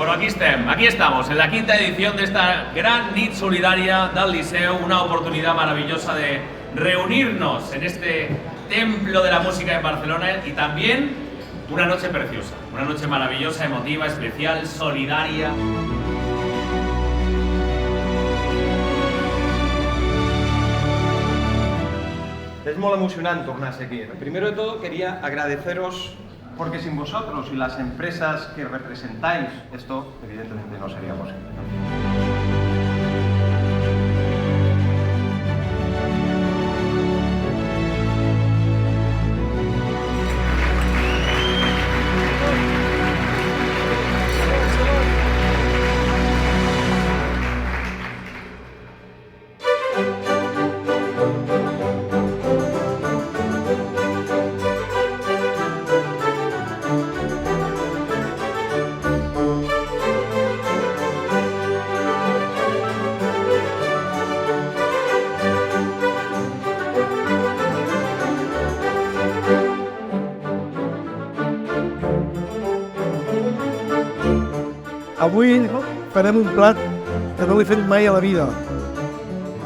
Bueno, aquí estamos, en la quinta edición de esta gran nit solidària del Liceu, una oportunidad maravillosa de reunirnos en este templo de la música en Barcelona y también una noche preciosa, una noche maravillosa, emotiva, especial, solidaria. Es muy emocionante tornar a seguir. Primero de todo quería agradeceros porque sin vosotros y las empresas que representáis, esto evidentemente no sería posible. Avui farem un plat que no l'he fet mai a la vida,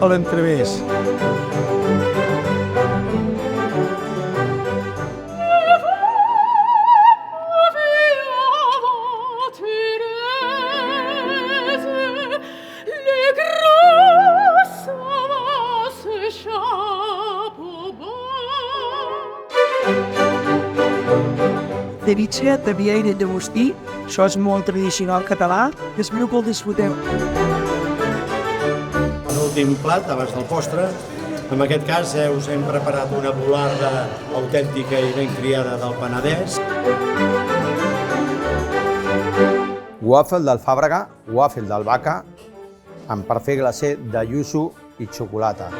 a l'entrevés. Ceviche de viella de Bustí, això és molt tradicional català, i espero que el disfruteu. L'últim plat, abans del postre, en aquest cas us hem preparat una bularda autèntica i ben criada del Penedès. Waffle del Fàbrega, waffle del Baca, amb perfect glacer de yuzu i xocolata.